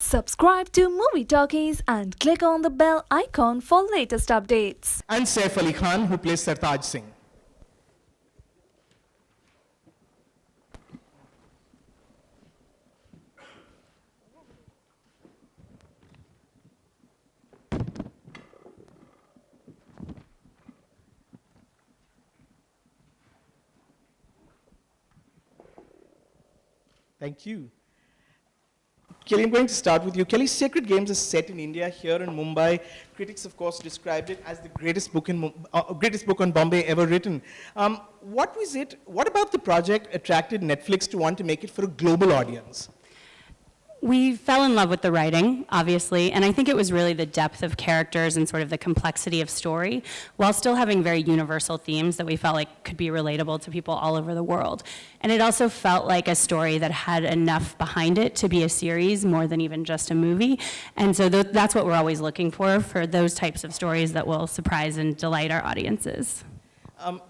Subscribe to Movie Talkies and click on the bell icon for latest updates. And Saif Ali Khan, who plays Sartaj Singh. Thank you. Kelly, I'm going to start with you. Kelly, Sacred Games is set in India, here in Mumbai. Critics, of course, described it as the greatest book on Bombay ever written. What about the project attracted Netflix to want to make it for a global audience? We fell in love with the writing, obviously, and I think it was really the depth of characters and sort of the complexity of story, while still having very universal themes that we felt like could be relatable to people all over the world. And it also felt like a story that had enough behind it to be a series more than even just a movie. And so that's what we're always looking for those types of stories that will surprise and delight our audiences.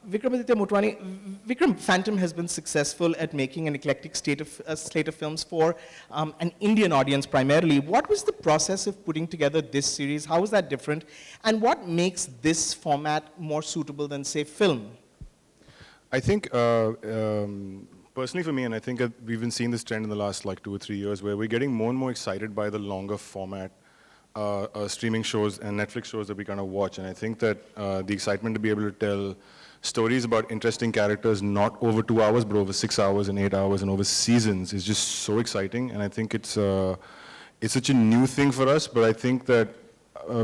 Vikramaditya Motwani, Vikram, Phantom has been successful at making an eclectic slate of films for an Indian audience primarily. What was the process of putting together this series? How was that different? And what makes this format more suitable than, say, film? I think, personally for me, and I think we've been seeing this trend in the last like 2 or 3 years, where we're getting more and more excited by the longer format streaming shows and Netflix shows that we kind of watch. And I think that the excitement to be able to tell stories about interesting characters, not over 2 hours, but over 6 hours and 8 hours and over seasons, is just so exciting. And I think it's such a new thing for us, but I think that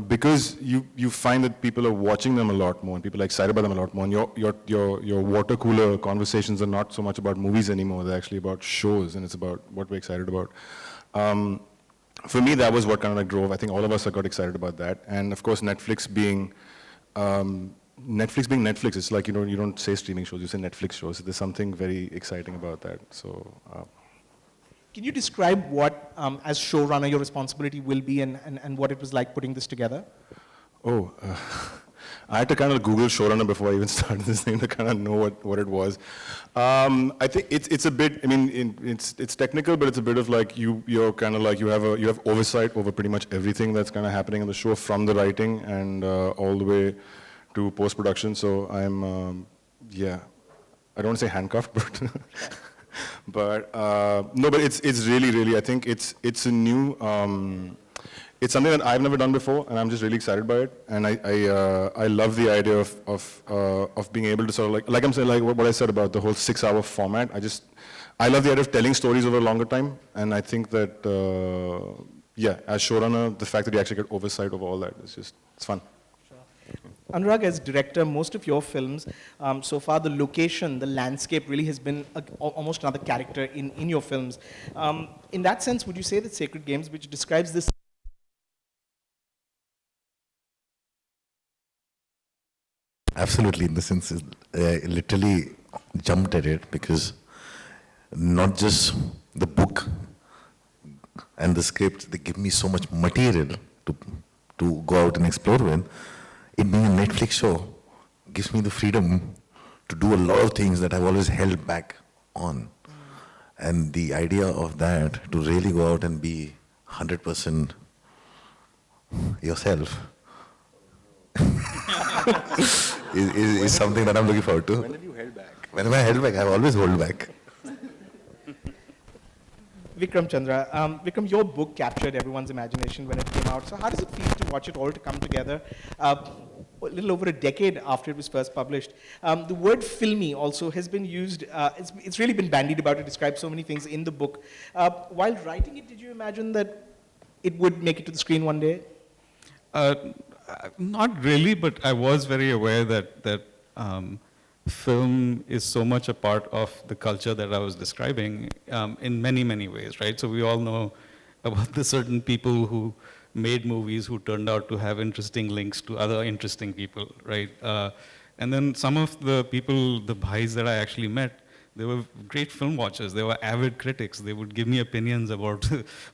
because you find that people are watching them a lot more and people are excited about them a lot more, and your water cooler conversations are not so much about movies anymore, they're actually about shows, and it's about what we're excited about. For me, that was what kind of like drove. I think all of us got excited about that. And of course, Netflix being Netflix, it's like, you don't say streaming shows, you say Netflix shows. There's something very exciting about that. So, Can you describe what, as showrunner, your responsibility will be and what it was like putting this together? I had to kind of Google showrunner before I even started this thing to kind of know what it was. I think it's a bit, I mean, it's technical, but it's a bit of like you're kind of like you have oversight over pretty much everything that's kind of happening in the show, from the writing and all the way to post-production. So I'm, yeah, I don't want to say handcuffed, but no, but it's really, I think it's a new. It's something that I've never done before, and I'm just really excited by it. And I love the idea of being able to sort of like I'm saying, like what I said about the whole 6-hour format. I love the idea of telling stories over a longer time, and I think that yeah, as showrunner, the fact that you actually get oversight over all that is just, it's fun. Anurag, as director, most of your films, so far the location, the landscape really has been almost another character in your films. In that sense, would you say that Sacred Games, which describes this Absolutely, in the sense, I literally jumped at it because not just the book and the script, they give me so much material to go out and explore with. It being a Netflix show gives me the freedom to do a lot of things that I've always held back on. And the idea of that, to really go out and be 100% yourself, is something that I'm looking forward to. When have you held back? When am I held back? I've always held back. Vikram Chandra, Vikram, your book captured everyone's imagination when it came out. So how does it feel to watch it all to come together a little over a decade after it was first published? The word filmy also has been used, it's really been bandied about to describe so many things in the book. While writing it, did you imagine that it would make it to the screen one day? Not really, but I was very aware that film is so much a part of the culture that I was describing in many, many ways, right? So we all know about the certain people who made movies who turned out to have interesting links to other interesting people, right? And then some of the people, the bhais that I actually met, they were great film watchers. They were avid critics. They would give me opinions about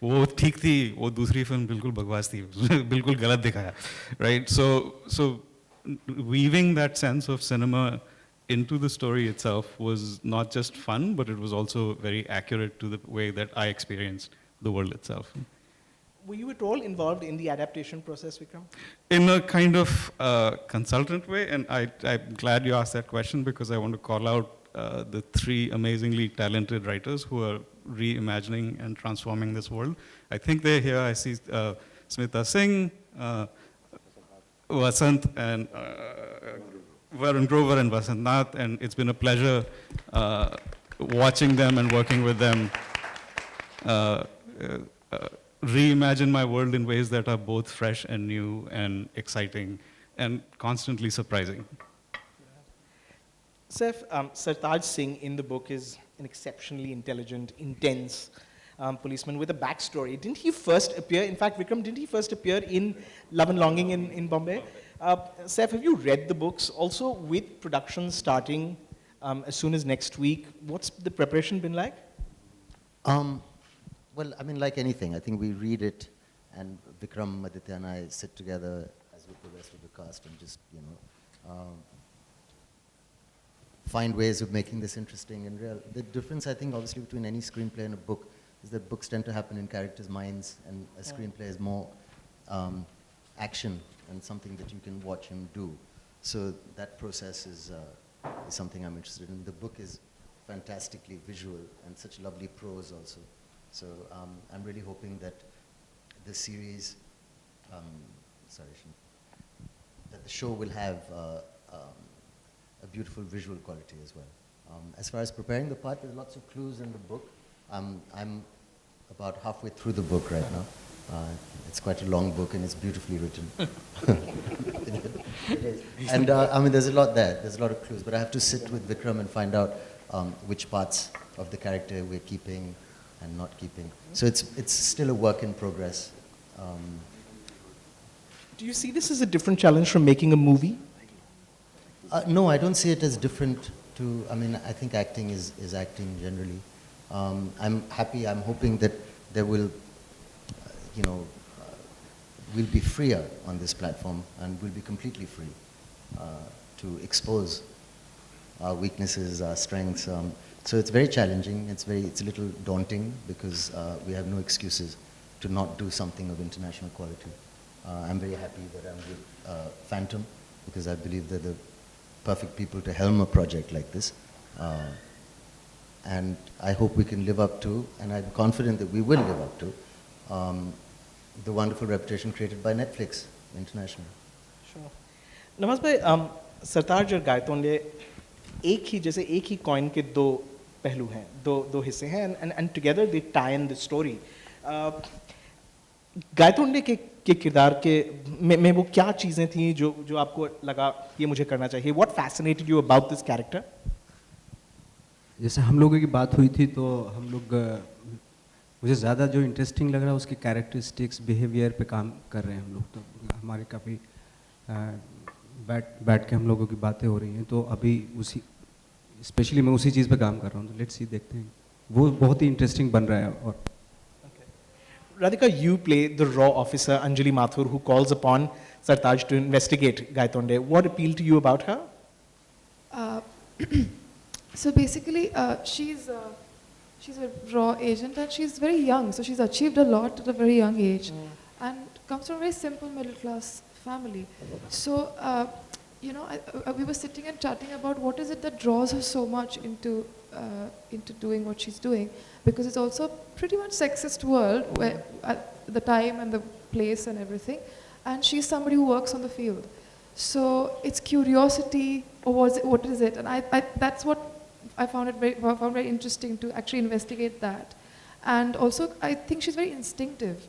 वो ठीक थी, वो दूसरी film बिल्कुल बकवास थी, बिल्कुल गलत दिखाया, right? So weaving that sense of cinema into the story itself was not just fun, but it was also very accurate to the way that I experienced the world itself. Were you at all involved in the adaptation process, Vikram? In a kind of consultant way, and I'm glad you asked that question because I want to call out the three amazingly talented writers who are reimagining and transforming this world. I think they're here. I see Smita Singh, Vasant, and Varun Grover and Vasant Nath, and it's been a pleasure watching them and working with them reimagine my world in ways that are both fresh and new and exciting and constantly surprising. Saif, Sartaj Singh in the book is an exceptionally intelligent, intense policeman with a backstory. Didn't he first appear, in fact, Vikram, didn't he first appear in Love and Longing in Bombay? Saif, have you read the books? Also, with production starting as soon as next week, what's the preparation been like? Well, I mean, like anything, I think we read it, and Vikram, Aditya, and I sit together, as with the rest of the cast, and just, find ways of making this interesting and real. The difference, I think, obviously, between any screenplay and a book is that books tend to happen in characters' minds, and a screenplay is more action and something that you can watch him do. So that process is something I'm interested in. The book is fantastically visual and such lovely prose also. So I'm really hoping that the series, that the show will have a beautiful visual quality as well. As far as preparing the part, there's lots of clues in the book. I'm about halfway through the book right now. It's quite a long book and it's beautifully written. It is. And I mean, there's a lot there. There's a lot of clues, but I have to sit with Vikram and find out which parts of the character we're keeping and not keeping. So it's still a work in progress. Do you see this as a different challenge from making a movie? No, I don't see it as different to, I mean, I think acting is acting generally. I'm happy, I'm hoping that there will, we'll be freer on this platform and we'll be completely free to expose our weaknesses, our strengths. So it's very challenging, it's a little daunting because we have no excuses to not do something of international quality. I'm very happy that I'm with Phantom because I believe they're the perfect people to helm a project like this. And I hope we can live up to, and I'm confident that we will live up to, the wonderful reputation created by Netflix internationally. Sure. Nawaz bhai, Sartaj और गायतोंडे एक ही coin के दो पहलू हैं, दो हिस्से हैं, and together they tie in the story. Gaitonde के किरदार के में वो क्या चीज़ें थी जो आपको लगा ये मुझे करना चाहिए? What fascinated you about this character? जैसे हम लोगों की बात हुई थी तो हम लोग मुझे ज़्यादा जो इंटरेस्टिंग लग रहा है उसके कैरेक्टरिस्टिक्स बिहेवियर पे काम कर रहे हैं हम लोग, तो हमारे काफ़ी बैठ के हम लोगों की बातें हो रही हैं, तो अभी उसी स्पेशली मैं उसी चीज़ पे काम कर रहा हूँ, तो लेट्स सी देखते हैं, वो बहुत ही इंटरेस्टिंग बन रहा है. और Radhika, you play the raw officer Anjali Mathur who calls upon Sartaj to investigate Gaitonde. What appealed to you about her? So basically, she's a raw agent and she's very young, so she's achieved a lot at a very young age, and comes from a very simple middle class family. So, we were sitting and chatting about what is it that draws her so much into doing what she's doing, because it's also a pretty much sexist world where the time and the place and everything, and she's somebody who works on the field. So it's curiosity, or what is it? And that's what I found very interesting to actually investigate that. And also, I think she's very instinctive.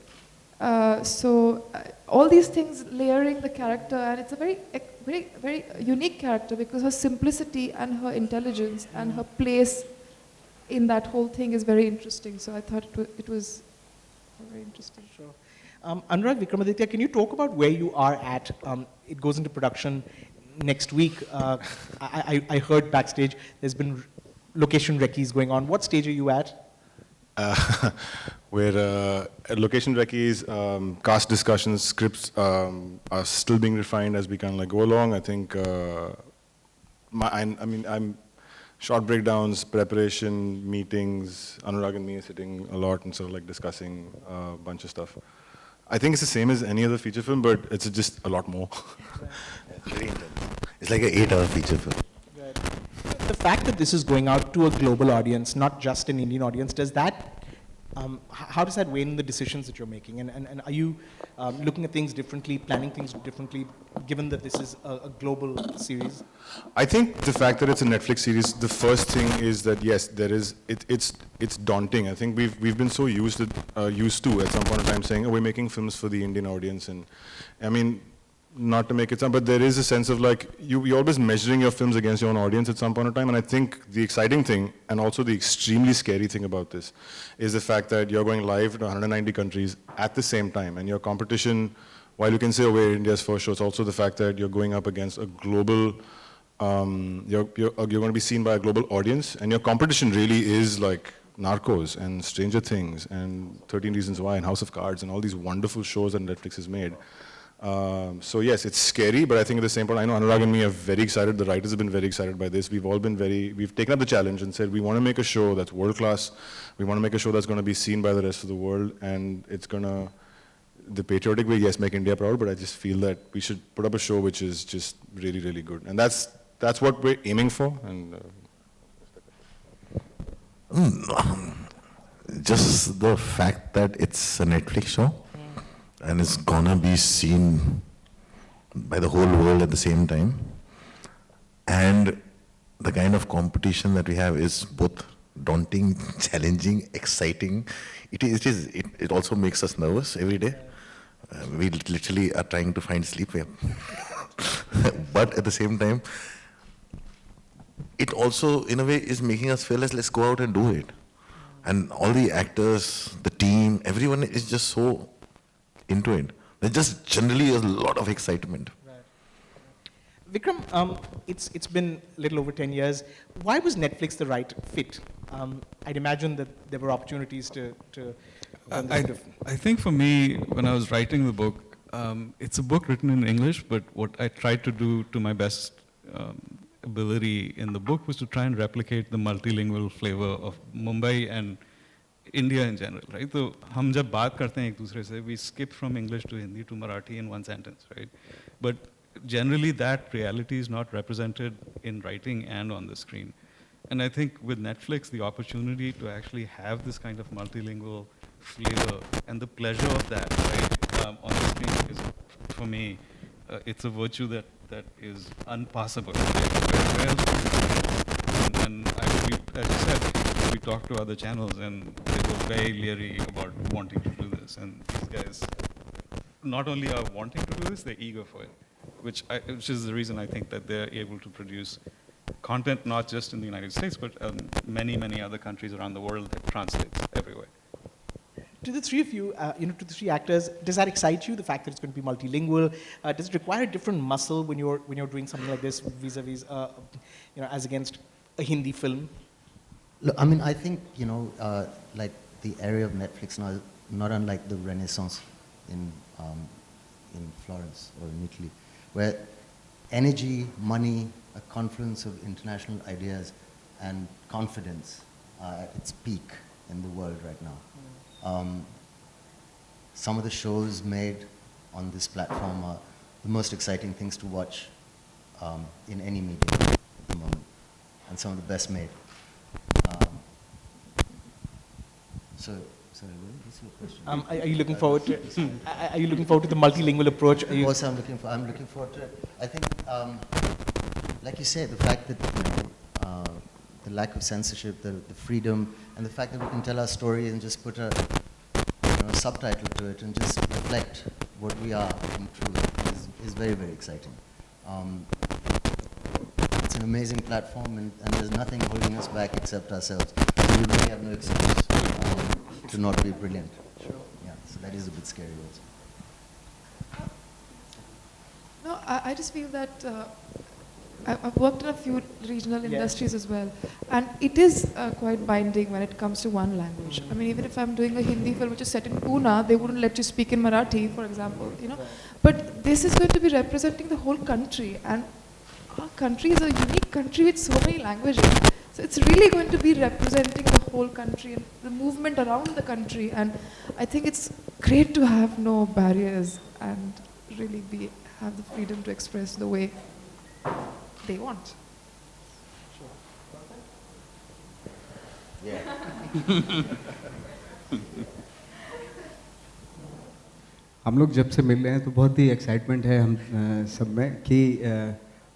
All these things layering the character, and it's a very unique character because her simplicity and her intelligence and her place in that whole thing is very interesting. So I thought it was very interesting. Sure. Anurag, Vikramaditya, can you talk about where you are at? It goes into production next week. I heard backstage there's been location recce's going on. What stage are you at? We're at location recce's, cast discussions, scripts are still being refined as we kind of go along. I think, I'm short breakdowns, preparation, meetings. Anurag and me are sitting a lot and sort of discussing a bunch of stuff. I think it's the same as any other feature film, but it's just a lot more. Very intense. It's like an 8-hour feature film. The fact that this is going out to a global audience, not just an Indian audience, does that, how does that weigh in the decisions that you're making? And are you looking at things differently, planning things differently, given that this is a global series? I think the fact that it's a Netflix series, the first thing is that yes, there is. It's daunting. I think we've been so used to at some point in time saying, oh, we're making films for the Indian audience, and I mean, not to make it sound, but there is a sense of like you're always measuring your films against your own audience at some point in time. And I think the exciting thing, and also the extremely scary thing about this, is the fact that you're going live to 190 countries at the same time, and your competition. While you can say, oh, we're India's first show, it's also the fact that you're going up against a global, you're going to be seen by a global audience, and your competition really is like Narcos and Stranger Things and 13 Reasons Why and House of Cards and all these wonderful shows that Netflix has made. So yes, it's scary, but I think at the same point, I know Anurag and me are very excited, the writers have been very excited by this. We've all been we've taken up the challenge and said, we want to make a show that's world class, we want to make a show that's going to be seen by the rest of the world, and it's going to, the patriotic way, yes, make India proud, but I just feel that we should put up a show which is just really, really good. And that's what we're aiming for. And Just the fact that it's a Netflix show and it's gonna be seen by the whole world at the same time, and the kind of competition that we have is both daunting, challenging, exciting. It also makes us nervous every day. We literally are trying to find sleep here. But at the same time, it also, in a way, is making us feel as let's go out and do it. And all the actors, the team, everyone is just so into it. There's just generally a lot of excitement. Vikram, it's been a little over 10 years. Why was Netflix the right fit? I'd imagine that there were opportunities to I think for me, when I was writing the book, it's a book written in English, but what I tried to do to my best ability in the book was to try and replicate the multilingual flavor of Mumbai and India in general, right? So, हम जब बात करते हैं एक दूसरे से, we skip from English to Hindi to Marathi in one sentence, right? But generally, that reality is not represented in writing and on the screen. And I think with Netflix, the opportunity to actually have this kind of multilingual flavor and the pleasure of that, right, on the screen is, for me, it's a virtue that is unpassable. Where else would you do it? And as you said, we talked to other channels and they were very leery about wanting to do this. And these guys not only are wanting to do this, they're eager for it, which is the reason I think that they're able to produce content not just in the United States, but many, many other countries around the world that translates everywhere. To the three of you, to the three actors, does that excite you, the fact that it's going to be multilingual? Does it require a different muscle when you're doing something like this vis-a-vis, as against a Hindi film? Look, I mean, I think, like the area of Netflix now is not unlike the Renaissance in Florence or in Italy, where energy, money, a confluence of international ideas and confidence are at its peak in the world right now. Some of the shows made on this platform are the most exciting things to watch in any medium at the moment, and some of the best made. Sorry, what's your question? Are you looking forward to? Are you looking forward to the multilingual approach? Of course, I'm looking forward to it. I think, like you said, the fact that the lack of censorship, the freedom, and the fact that we can tell our story and just put a subtitle to it and just reflect what we are in truth is very, very exciting. It's an amazing platform, and there's nothing holding us back except ourselves. So we really have no excuse to not be brilliant. Sure. Yeah, so that is a bit scary also. No, I just feel that I've worked in a few regional industries as well, and it is quite binding when it comes to one language. I mean, even if I'm doing a Hindi film which is set in Pune, they wouldn't let you speak in Marathi, for example, But this is going to be representing the whole country, and our country is a unique country with so many languages. So So it's really going to be representing the whole country and the movement around the country. And I think it's great to have no barriers and really have the freedom to express the way they want. हम लोग जब से मिल रहे हैं तो बहुत ही excitement है हम सब में कि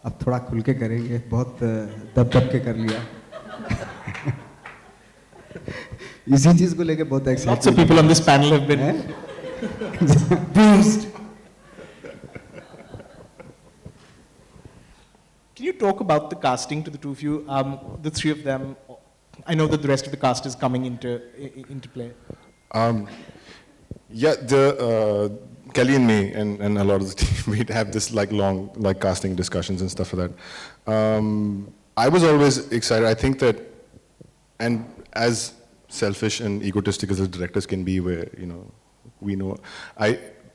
अब थोड़ा खुल के करेंगे, बहुत दब के कर लिया। इसी चीज़ को लेके बहुत Lots of excitement. people on this panel have been bruised. Can you talk about the casting to the two of you? The three of them. I know that the rest of the cast is coming into play. Yeah, Kelly and me and a lot of the team, we'd have this like long like casting discussions and stuff like that. I was always excited. I think that, and as selfish and egotistic as the directors can be, where we know,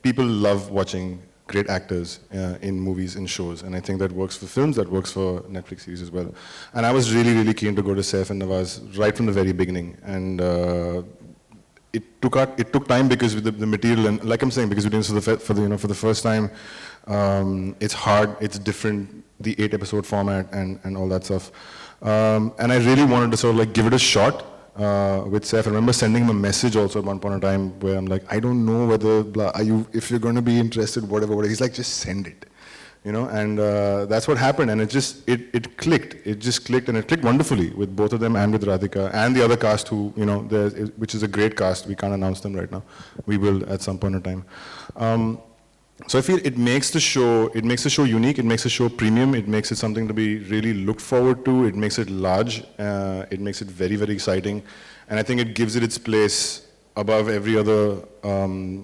people love watching great actors in movies and shows, and I think that works for films, that works for Netflix series as well. And I was really, really keen to go to Saif and Nawaz right from the very beginning, and it took time because with the material, and like I'm saying, because we're doing this for the first time, it's hard, it's different, the 8-episode format and all that stuff, and I really wanted to sort of like give it a shot. With Saif, I remember sending him a message also at one point in time where I'm like, I don't know whether, if you're going to be interested, whatever. He's like, just send it, and that's what happened. And it clicked. It just clicked, and it clicked wonderfully with both of them and with Radhika and the other cast who, which is a great cast. We can't announce them right now. We will at some point in time. So I feel it makes the show unique, it makes the show premium, it makes it something to be really looked forward to, it makes it large, it makes it very, very exciting, and I think it gives it its place above every other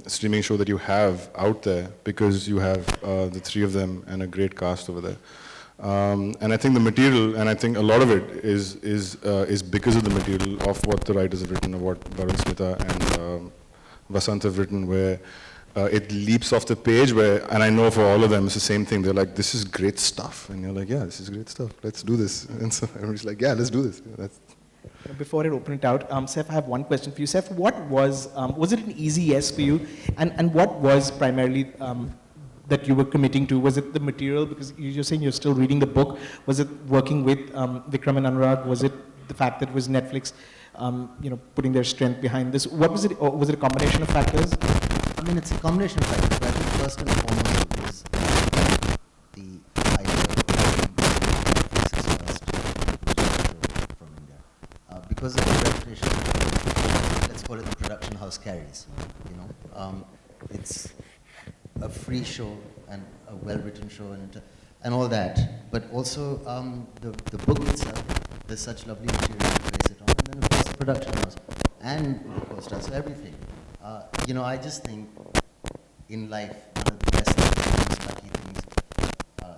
streaming show that you have out there, because you have the three of them and a great cast over there. And I think the material, and I think a lot of it is because of the material of what the writers have written, of what Varun Smita and Vasant have written, where it leaps off the page, and I know for all of them it's the same thing. They're like, this is great stuff. And you're like, yeah, this is great stuff. Let's do this. And so everybody's like, yeah, let's do this. Before I open it out, Saif, I have one question for you. Saif, what was it an easy yes for you? And what was primarily that you were committing to? Was it the material? Because you're saying you're still reading the book. Was it working with Vikram and Anurag? Was it the fact that it was Netflix, putting their strength behind this? What was it? Or was it a combination of factors? I mean, it's a combination of factors, but I think first and foremost was the idea of Netflix's first from India. Because of the reputation, let's call it the production house carries, it's a free show and a well-written show and all that, but also the book itself, there's such lovely material to base it on, and then of course the production house, and of course that's everything. I just think in life, one of the best things, lucky things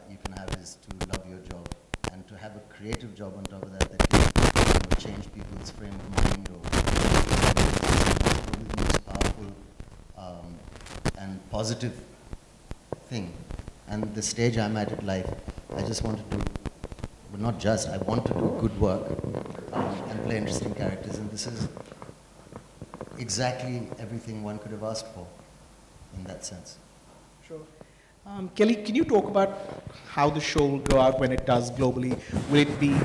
you can have is to love your job and to have a creative job on top of that can change people's frame of mind or probably the most powerful and positive thing. And the stage I'm at in life, I just want to do, well, not just, I want to do good work and play interesting characters, and this is exactly everything one could have asked for in that sense. Sure. Kelly, can you talk about how the show will go out when it does globally? Will it be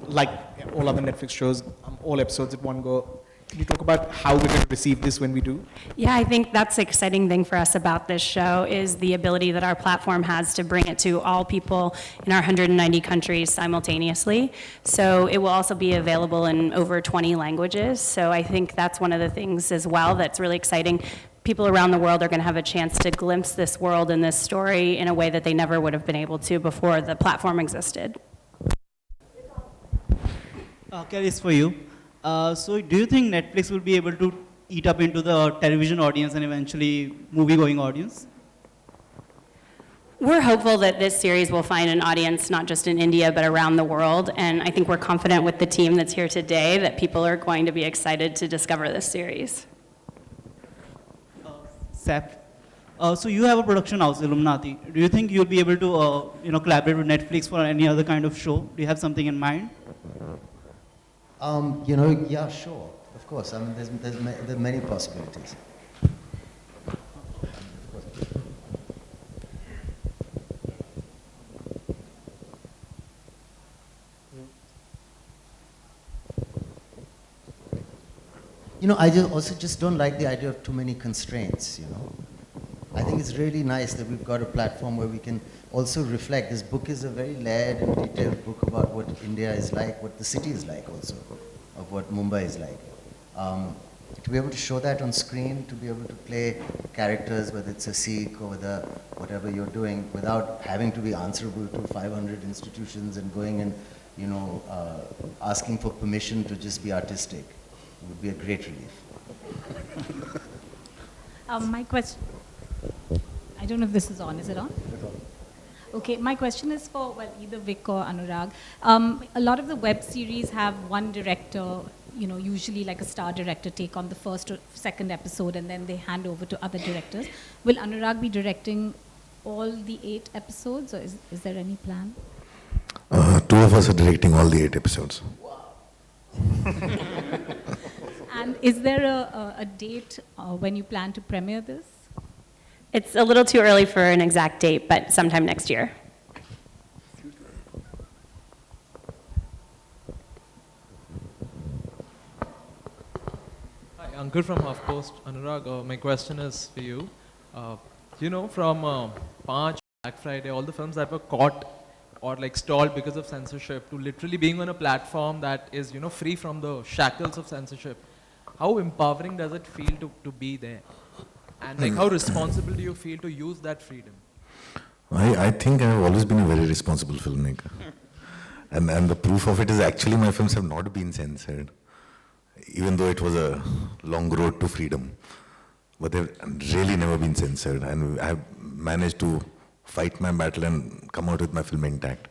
like all other Netflix shows, all episodes at one go? Can you talk about how we're going to receive this when we do? Yeah, I think that's the exciting thing for us about this show is the ability that our platform has to bring it to all people in our 190 countries simultaneously. So it will also be available in over 20 languages. So I think that's one of the things as well that's really exciting. People around the world are going to have a chance to glimpse this world and this story in a way that they never would have been able to before the platform existed. Kelly, it's for you. So do you think Netflix will be able to eat up into the television audience and eventually movie-going audience? We're hopeful that this series will find an audience not just in India but around the world, and I think we're confident with the team that's here today that people are going to be excited to discover this series. Seth, so you have a production house, Illuminati. Do you think you'll be able to collaborate with Netflix for any other kind of show? Do you have something in mind? You know, yeah, sure, of course. I mean, there are many possibilities. You know, I also just don't like the idea of too many constraints, you know. I think it's really nice that we've got a platform where we can also reflect. This book is a very layered and detailed book about what India is like, what the city is like also, of what Mumbai is like. To be able to show that on screen, to be able to play characters, whether it's a Sikh or whatever you're doing, without having to be answerable to 500 institutions and going and, you know, asking for permission to just be artistic, would be a great relief. My question, I don't know if this is on. Is it on? Okay, my question is for, well, either Vic or Anurag. A lot of the web series have one director, you know, usually like a star director, take on the first or second episode and then they hand over to other directors. Will Anurag be directing all the 8 episodes, or is there any plan? 2 of us are directing all the 8 episodes. And is there a date when you plan to premiere this? It's a little too early for an exact date, but sometime next year. Hi, Ankur from HuffPost. Anurag, my question is for you. You know, from Panch, Black Friday, all the films that were caught or like stalled because of censorship, to literally being on a platform that is, you know, free from the shackles of censorship. How empowering does it feel to be there? And like, how responsible do you feel to use that freedom? I think I've always been a very responsible filmmaker. And the proof of it is actually my films have not been censored, even though it was a long road to freedom. But they've really never been censored, and I've managed to fight my battle and come out with my film intact.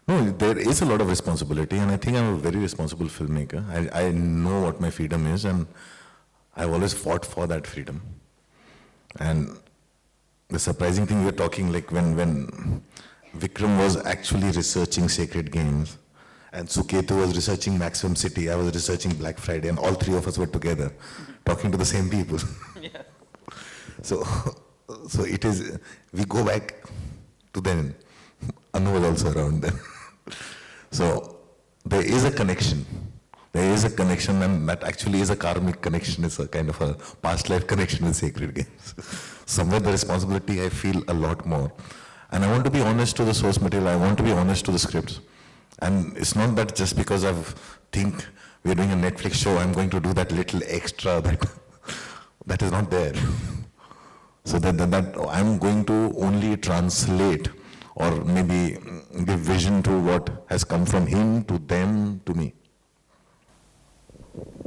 No, there is a lot of responsibility, and I think I'm a very responsible filmmaker. I know what my freedom is, and I've always fought for that freedom. And the surprising thing, we're talking like when Vikram was actually researching Sacred Games, and Suketu was researching Maximum City, I was researching Black Friday, and all 3 of us were together, talking to the same people. Yeah. So it is, we go back to then. Anu was also around then. So there is a connection. There is a connection, and that actually is a karmic connection. It's a kind of a past life connection with Sacred Games. Somewhere the responsibility I feel a lot more. And I want to be honest to the source material. I want to be honest to the scripts. And it's not that just because I think we're doing a Netflix show, I'm going to do that little extra that is not there. So that I'm going to only translate or maybe give vision to what has come from him, to them, to me.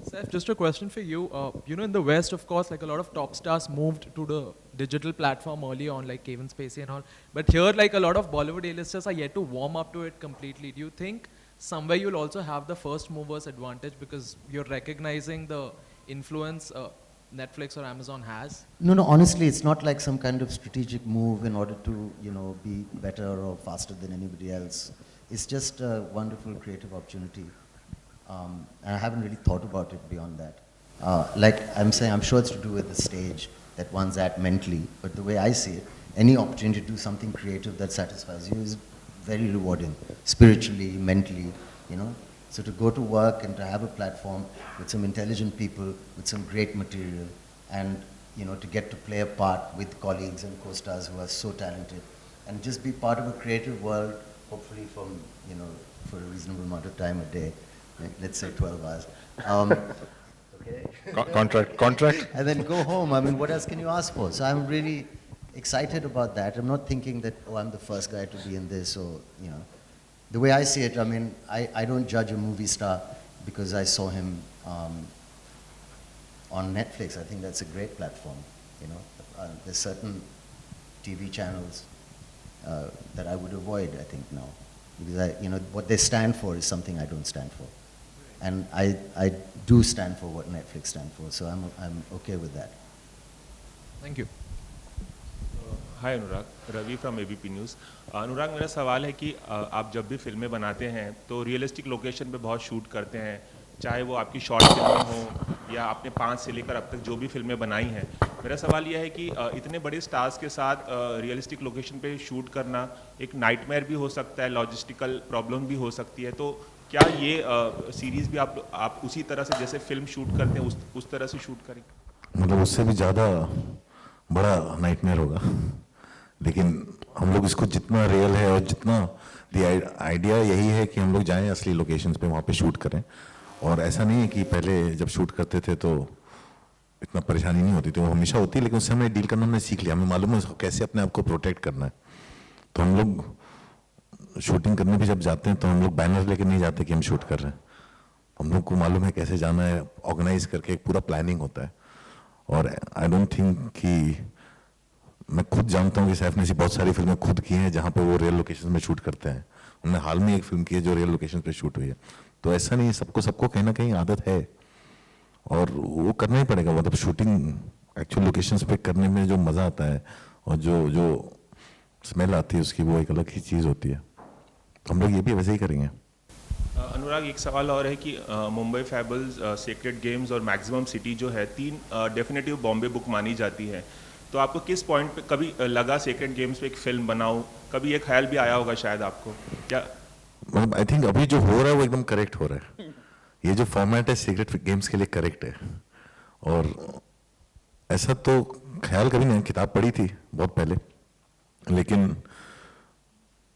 Saif, just a question for you. You know, in the West, of course, like a lot of top stars moved to the digital platform early on, like Kevin Spacey and all. But here, like a lot of Bollywood A-listers are yet to warm up to it completely. Do you think somewhere you'll also have the first movers advantage because you're recognizing the influence Netflix or Amazon has? No, honestly, it's not like some kind of strategic move in order to, you know, be better or faster than anybody else. It's just a wonderful creative opportunity. And I haven't really thought about it beyond that. Like I'm saying, I'm sure it's to do with the stage that one's at mentally, but the way I see it, any opportunity to do something creative that satisfies you is very rewarding, spiritually, mentally, you know. So to go to work and to have a platform with some intelligent people, with some great material, and, you know, to get to play a part with colleagues and co-stars who are so talented, and just be part of a creative world, hopefully from, you know, for a reasonable amount of time a day, like, let's say 12 hours. Okay. Contract. And then go home. I mean, what else can you ask for? So I'm really excited about that. I'm not thinking that, oh, I'm the first guy to be in this, or, you know. The way I see it, I mean, I don't judge a movie star because I saw him on Netflix. I think that's a great platform, you know. There's certain TV channels that I would avoid, I think, now. Because, you know, what they stand for is something I don't stand for. And I do stand for what Netflix stands for, so I'm okay with that. Thank you. Hi Anurag, Ravi from ABP news. Anurag, मेरा सवाल है कि आप जब भी फिल्में बनाते हैं तो रियलिस्टिक लोकेशन पे बहुत शूट करते हैं, चाहे वो आपकी शॉर्ट फिल्में हों या आपने 5 से लेकर अब तक जो भी फिल्में बनाई हैं। मेरा सवाल यह है कि इतने बड़े स्टार्स के साथ रियलिस्टिक लोकेशन पे शूट करना एक नाइटमेयर भी हो सकता है, लॉजिस्टिकल प्रॉब्लम भी हो सकती है, तो क्या ये सीरीज़ भी आप उसी तरह से जैसे फिल्म शूट करते हैं उस तरह से शूट करेंगे? मतलब उससे भी ज़्यादा बड़ा नाइटमेयर होगा, लेकिन हम लोग इसको जितना रियल है और जितना आइडिया यही है कि हम लोग जाएं असली लोकेशंस पे, वहाँ पे शूट करें। और ऐसा नहीं है कि पहले जब शूट करते थे तो इतना परेशानी नहीं होती थी, वो हमेशा होती है, लेकिन उससे हमने डील करना हमने सीख लिया, हमें मालूम है कैसे अपने आप को प्रोटेक्ट करना है। तो हम लोग शूटिंग करने भी जब जाते हैं तो हम लोग बैनर लेके नहीं जाते कि हम शूट कर रहे हैं, हम लोग को मालूम है कैसे जाना है, ऑर्गेनाइज करके एक पूरा प्लानिंग होता है। और आई डोंट थिंक कि मैं खुद जानता हूँ कि सैफ ने ऐसी बहुत सारी फिल्में खुद की हैं जहाँ पे वो रियल लोकेशन में शूट करते हैं। उन्होंने हाल में एक फिल्म की है जो रियल लोकेशन पे शूट हुई है। तो ऐसा नहीं, सबको कहीं ना कहीं आदत है और वो करना ही पड़ेगा। मतलब शूटिंग एक्चुअल लोकेशंस पे करने में जो मज़ा आता है और जो स्मेल आती है उसकी, वो एक अलग ही चीज़ होती है। तो हम लोग ये भी वैसे ही करेंगे। अनुराग, एक सवाल और है कि मुंबई फैबल्स, सेक्रेड गेम्स और मैक्सिमम सिटी जो है 3 डेफिनेटिव बॉम्बे बुक मानी जाती है, तो आपको किस पॉइंट पे कभी लगा सेक्रेड गेम्स पे एक फिल्म बनाऊं, कभी ये ख्याल भी आया होगा शायद आपको क्या? मतलब आई थिंक अभी जो हो रहा है वो एकदम करेक्ट हो रहा है। ये जो फॉर्मेट है सीक्रेट गेम्स के लिए करेक्ट है। और ऐसा तो ख्याल कभी नहीं, किताब पढ़ी थी बहुत पहले, लेकिन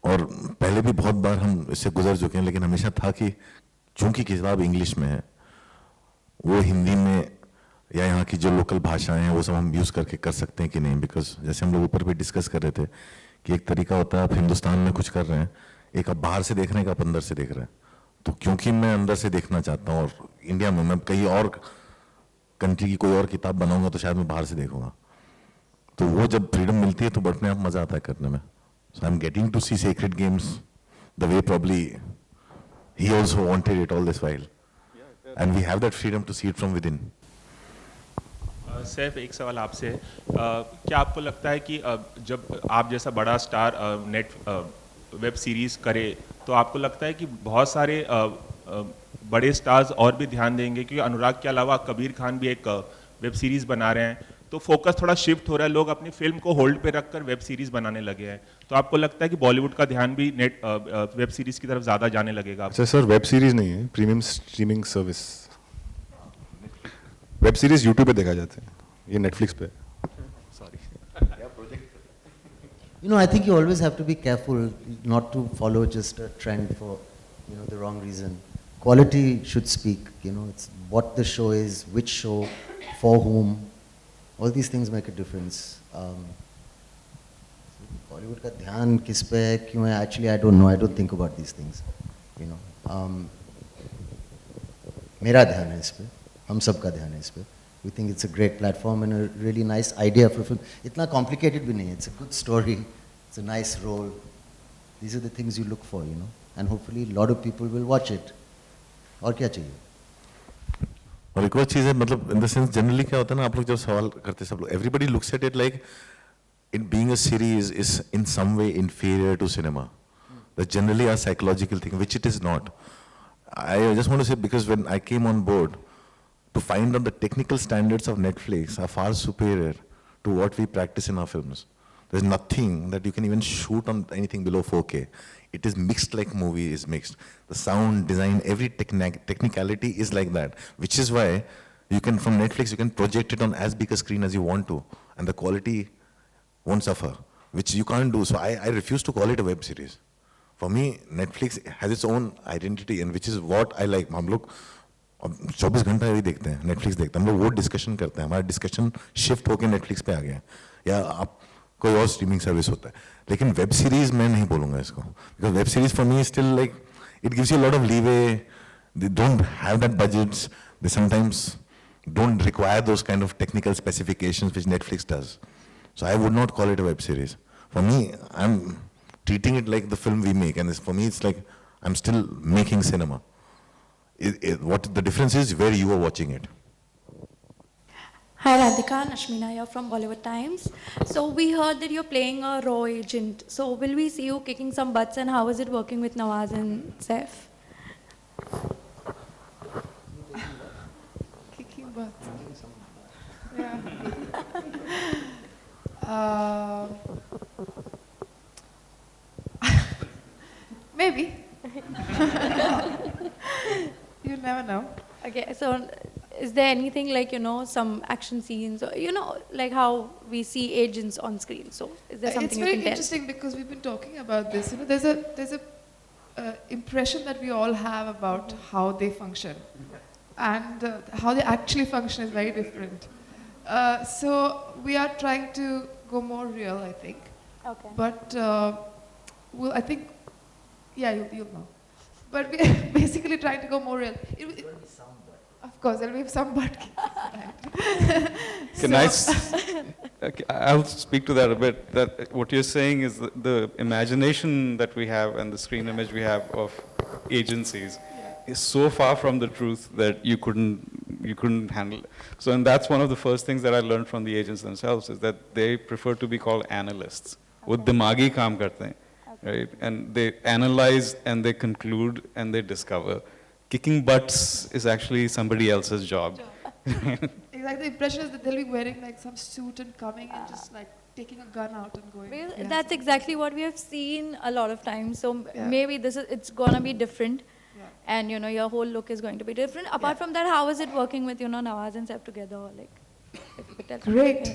और पहले भी बहुत बार हम इससे गुजर चुके हैं, लेकिन हमेशा था कि चूंकि किताब इंग्लिश में है, वो हिंदी में या यहाँ की जो लोकल भाषाएं हैं वो सब हम यूज़ करके कर सकते हैं कि नहीं। बिकॉज जैसे हम लोग ऊपर भी डिस्कस कर रहे थे कि एक तरीका होता है आप हिंदुस्तान में कुछ कर रहे हैं, एक आप बाहर से देख रहे हैं, एक आप अंदर से देख रहे हैं। तो क्योंकि मैं अंदर से देखना चाहता हूँ और इंडिया में मैं कहीं और कंट्री की कोई और किताब बनाऊंगा तो शायद मैं बाहर से देखूंगा, तो वो जब फ्रीडम मिलती है तो बढ़ने आप मज़ा आता है करने में। So I'm getting to see Sacred Games the way probably he also wanted it all this while, and we have that freedom to see it from within. Saif, एक सवाल आपसे है, क्या आपको लगता है कि जब आप जैसा बड़ा स्टार नेट वेब सीरीज़ करे तो आपको लगता है कि बहुत सारे बड़े स्टार्स और भी ध्यान देंगे, क्योंकि अनुराग के अलावा कबीर खान भी एक वेब सीरीज़ बना रहे हैं, तो फोकस थोड़ा शिफ्ट हो रहा है, लोग अपनी फिल्म को होल्ड पे रखकर वेब सीरीज़ बनाने लगे हैं, तो आपको लगता है कि बॉलीवुड का ध्यान भी नेट वेब सीरीज़ की तरफ ज़्यादा जाने लगेगा? सर वेब सीरीज़ नहीं है, premium streaming service. Web series YouTube पे देखा जाते हैं, ये नेटफ्लिक्स पे। Sorry. You know, I think you always have to be careful not to follow just a trend for, the wrong reason. Quality should speak, it's what the show is, which show, for whom, all these things make a difference. Bollywood का ध्यान किस पे है, क्यों है, actually I don't know, I don't think about these things, मेरा ध्यान है इस पे, हम सब का ध्यान है इस पे. We think it's a great platform and a really nice idea for a film. इतना complicated भी नहीं है. It's a good story. It's a nice role. These are the things you look for, and hopefully a lot of people will watch it. और क्या चाहिए? और एक और चीज़ है, मतलब in the sense generally क्या होता है ना, आप लोग जब सवाल करते हैं सब लोग, everybody looks at it like it being a series is in some way inferior to cinema. That's generally a psychological thing, which it is not. I just want to say, because when I came on board, to find out the technical standards of Netflix are far superior to what we practice in our films. There's nothing that you can even shoot on anything below 4K. It is mixed like movie is mixed. The sound design, every technicality is like that, which is why you can, from Netflix, you can project it on as big a screen as you want to, and the quality won't suffer, which you can't do. So I refuse to call it a web series. For me, Netflix has its own identity, and which is what I like. हम लोग 24 घंटा वही देखते हैं, Netflix देखते हैं, हम लोग वो डिस्कशन करते हैं, हमारा डिस्कशन शिफ्ट होकर नेटफ्लिक्स पे आ गया, या आप कोई और स्ट्रीमिंग सर्विस होता है. लेकिन वेब सीरीज मैं नहीं बोलूँगा इसको, because web series for me still like it gives you lot of leeway. They don't have that budgets, they sometimes don't require those kind of technical specifications which Netflix does. So I would not call it a web series. For me, I'm treating it like the film we make, and for me it's like I'm still making cinema. What the difference is where you are watching it. Hi Radhika, Nashmina here from Bollywood Times. So we heard that you're playing a raw agent. So will we see you kicking some butts, and how is it working with Nawaz and Saif? Kicking butt. Yeah. Maybe. You never know. Okay, so is there anything like, some action scenes, or, like how we see agents on screen? So is there something It's you very can tell? interesting because we've been talking about this. There's a impression that we all have about how they function, and how they actually function is very different. So we are trying to go more real, I think. Okay. But I think, yeah, you'll know. But we're basically trying to go more real. Of course, there'll be some butt kicks. Can okay, I'll speak to that a bit. That what you're saying is the imagination that we have and the screen image we have of agencies is so far from the truth that you couldn't handle it. So, and that's one of the first things that I learned from the agents themselves, is that they prefer to be called analysts. वो दिमागी काम करते हैं, right? And they analyze and they conclude and they discover. Kicking butts is actually somebody else's job. Exactly. The impression is that they'll be wearing like some suit and coming and just like taking a gun out and going. Well, Yeah. that's exactly what we have seen a lot of times. So Yeah. maybe it's gonna be different, Yeah. and your whole look is going to be different. Apart from that, how is it working with Nawaz and Saif together? Like, if you could tell. Great.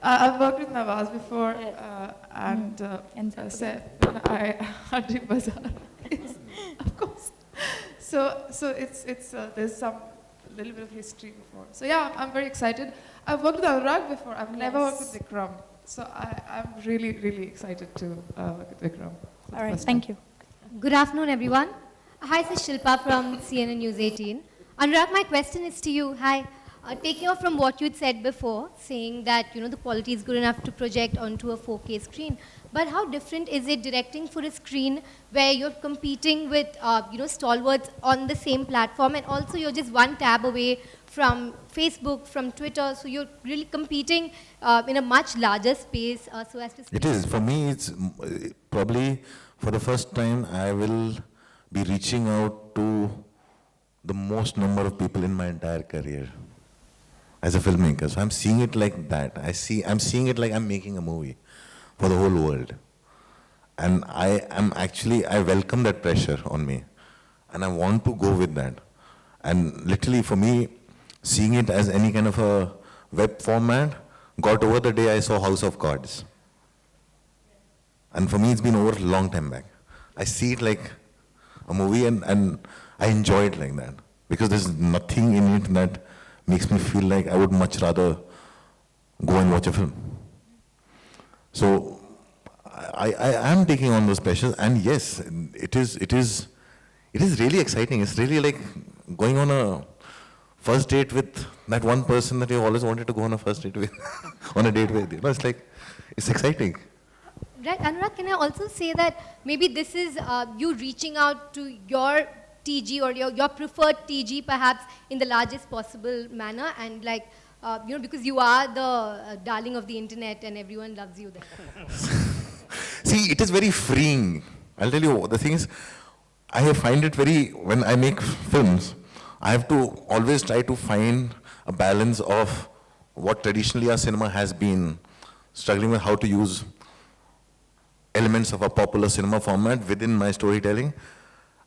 I've worked with Nawaz before, and Saif, I did Bazaar. Yes, of course. So it's there's some little bit of history before. So yeah, I'm very excited. I've worked with Anurag before. I've never worked with Vikram. So I'm really, really excited to work with Vikram. All right, thank you. Good afternoon, everyone. Hi, this is Shilpa from CNN News 18. Anurag, my question is to you. Hi. Taking off from what you'd said before, saying that the quality is good enough to project onto a 4K screen, but how different is it directing for a screen where you're competing with stalwarts on the same platform, and also you're just one tab away from Facebook, from Twitter, so you're really competing in a much larger space, so as to. It is. For me, it's probably for the first time I will be reaching out to the most number of people in my entire career as a filmmaker. So I'm seeing it like that. I'm seeing it like I'm making a movie for the whole world. And I welcome that pressure on me. And I want to go with that. And literally for me, seeing it as any kind of a web format got over the day I saw House of Cards. And for me, it's been over a long time back. I see it like a movie, and I enjoy it like that. Because there's nothing in it that makes me feel like I would much rather go and watch a film. So I am taking on those pressures, and yes, it is really exciting. It's really like going on a first date with that one person that you always wanted to go on a first date with, on a date with. It's like, it's exciting. Right, Anurag, can I also say that maybe this is you reaching out to your TG or your preferred TG perhaps in the largest possible manner, and like, because you are the darling of the internet and everyone loves you there. See, it is very freeing. I'll tell you, the thing is, I find it when I make films, I have to always try to find a balance of what traditionally our cinema has been struggling with, how to use elements of a popular cinema format within my storytelling,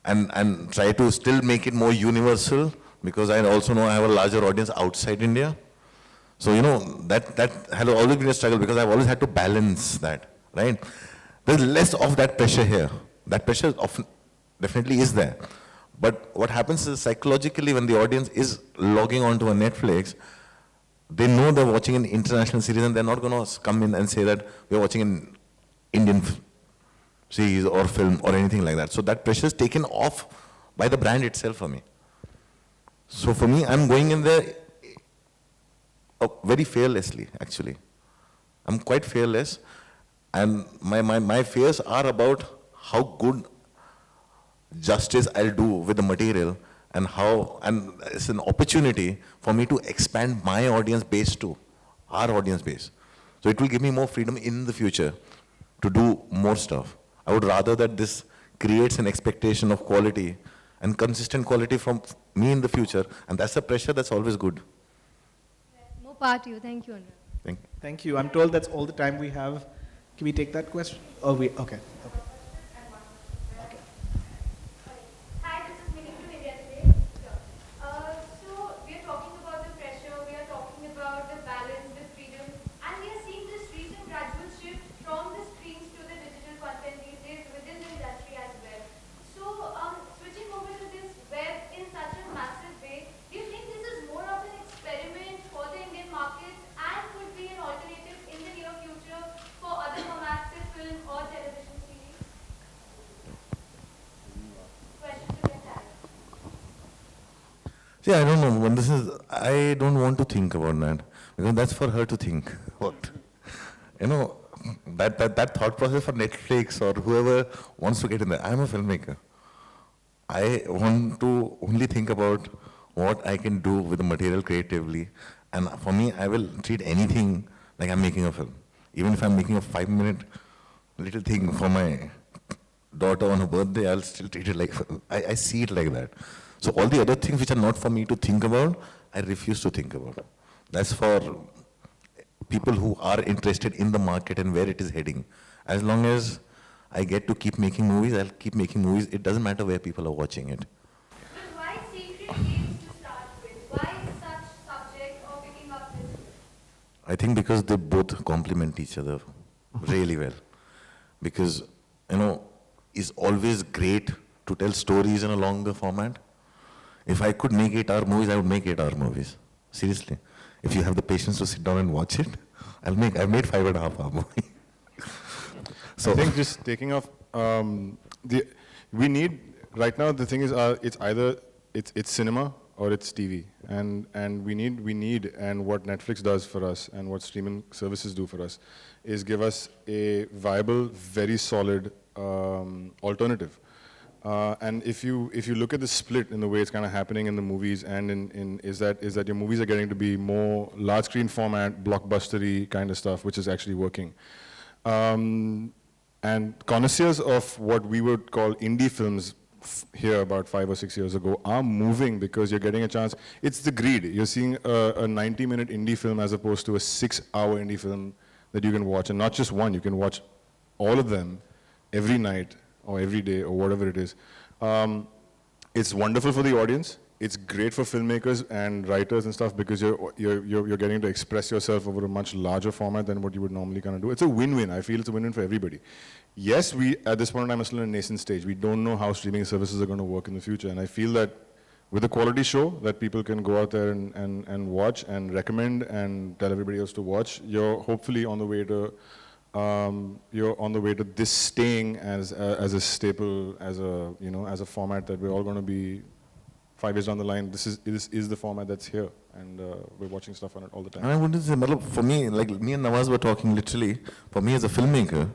and try to still make it more universal, because I also know I have a larger audience outside India. So, that has always been a struggle, because I've always had to balance that, right? There's less of that pressure here. That pressure often definitely is there. But what happens is, psychologically, when the audience is logging onto a Netflix, they know they're watching an international series, and they're not going to come in and say that we're watching an Indian series or film or anything like that. So that pressure is taken off by the brand itself for me. So for me, I'm going in there very fearlessly, actually. I'm quite fearless, and my fears are about how good justice I'll do with the material, and it's an opportunity for me to expand my audience base too, our audience base. So it will give me more freedom in the future to do more stuff. I would rather that this creates an expectation of quality and consistent quality from me in the future, and that's the pressure that's always good. More power to you. Thank you, Anurag. Thank you. Thank you. I'm told that's all the time we have. Can we take that question? Oh, okay. Okay. Hi, this is Meaning to India today. So we are talking about the pressure, we are talking about the balance, the freedom, and we are seeing this recent gradual shift from the screens to the digital content these days within the industry as well. So switching over to this web in such a massive way, do you think this is more of an experiment for the Indian markets and could be an alternative in the near future for other formats, say film or television series? Question to the entire. See, I don't know, when I don't want to think about that, because that's for her to think. What? You know, that thought process for Netflix or whoever wants to get in there. I'm a filmmaker. I want to only think about what I can do with the material creatively. And for me, I will treat anything like I'm making a film. Even if I'm making a 5-minute little thing for my daughter on her birthday, I'll still treat it like, I see it like that. So all the other things which are not for me to think about, I refuse to think about. That's for people who are interested in the market and where it is heading. As long as I get to keep making movies, I'll keep making movies. It doesn't matter where people are watching it. But why Secret Games to start with? Why such subject or picking up this? I think because they both complement each other really well. Because, you know, it's always great to tell stories in a longer format. If I could make 8-hour movies, I would make 8-hour movies. Seriously. If you have the patience to sit down and watch it, I've made 5.5-hour movie. So I think just taking off, we need, right now the thing is, it's either, it's cinema or it's TV. And we need, and what Netflix does for us and what streaming services do for us, is give us a viable, very solid alternative. And if you look at the split in the way it's kind of happening in the movies and is that your movies are getting to be more large screen format, blockbustery kind of stuff, which is actually working. And connoisseurs of what we would call indie films here about 5 or 6 years ago are moving because you're getting a chance. It's the greed. You're seeing a 90-minute indie film as opposed to a 6-hour indie film that you can watch, and not just one, you can watch all of them every night or every day or whatever it is. It's wonderful for the audience. It's great for filmmakers and writers and stuff because you're getting to express yourself over a much larger format than what you would normally kind of do. It's a win-win. I feel it's a win-win for everybody. Yes, we at this point in time are still in a nascent stage. We don't know how streaming services are going to work in the future, and I feel that with a quality show that people can go out there and watch and recommend and tell everybody else to watch, you're hopefully on the way to this staying as a staple, as a format that we're all going to be 5 years down the line. This is the format that's here, and we're watching stuff on it all the time. I wouldn't say, for me, like me and Nawaz were talking literally, for me as a filmmaker,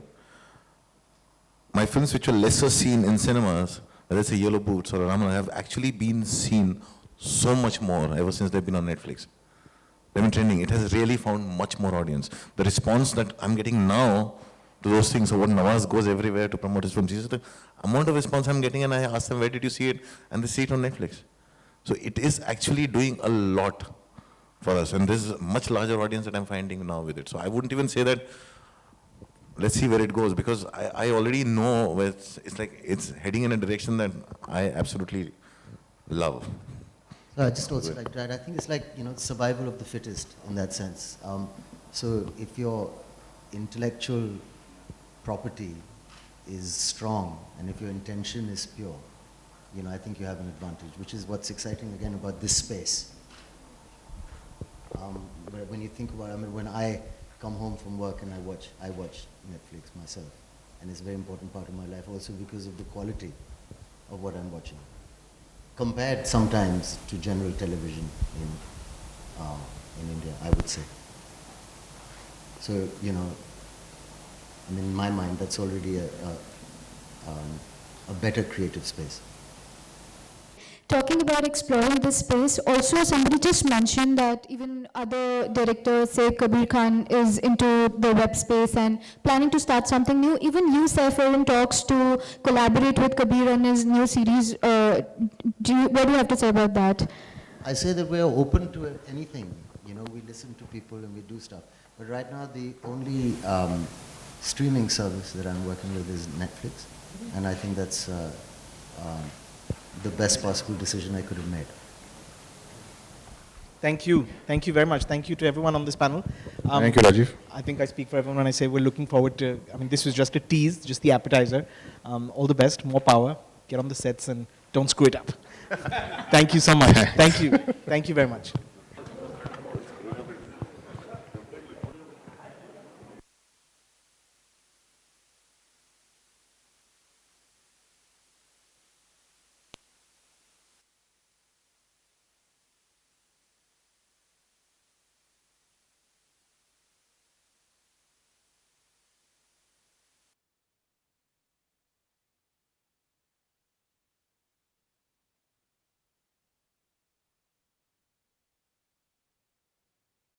my films which were lesser seen in cinemas, whether it's a Yellow Boots or Ramana, have actually been seen so much more ever since they've been on Netflix. They've been trending. It has really found much more audience. The response that I'm getting now to those things, so what Nawaz goes everywhere to promote his films, the amount of response I'm getting, and I ask them, where did you see it? And they see it on Netflix. So it is actually doing a lot for us, and there's a much larger audience that I'm finding now with it. So I wouldn't even say that, let's see where it goes, because I already know where it's heading in a direction that I absolutely love. I just also like that. I think it's like, survival of the fittest in that sense. So if your intellectual property is strong and if your intention is pure, I think you have an advantage, which is what's exciting again about this space. When you think about it, when I come home from work and I watch Netflix myself, and it's a very important part of my life also because of the quality of what I'm watching, compared sometimes to general television in India, I would say. So, in my mind, that's already a better creative space. talking about exploring this space, also somebody just mentioned that even other directors, say Kabir Khan, is into the web space and planning to start something new. Even you, Saif, are in talks to collaborate with Kabir on his new series. What do you have to say about that? I say that we are open to anything. You know, we listen to people and we do stuff. But right now, the only streaming service that I'm working with is Netflix, and I think that's the best possible decision I could have made. Thank you. Thank you very much. Thank you to everyone on this panel. Thank you, Rajiv. I think I speak for everyone when I say we're looking forward to, I mean, this was just a tease, just the appetizer. All the best, more power, get on the sets and don't screw it up. Thank you so much. Thank you. Thank you very much.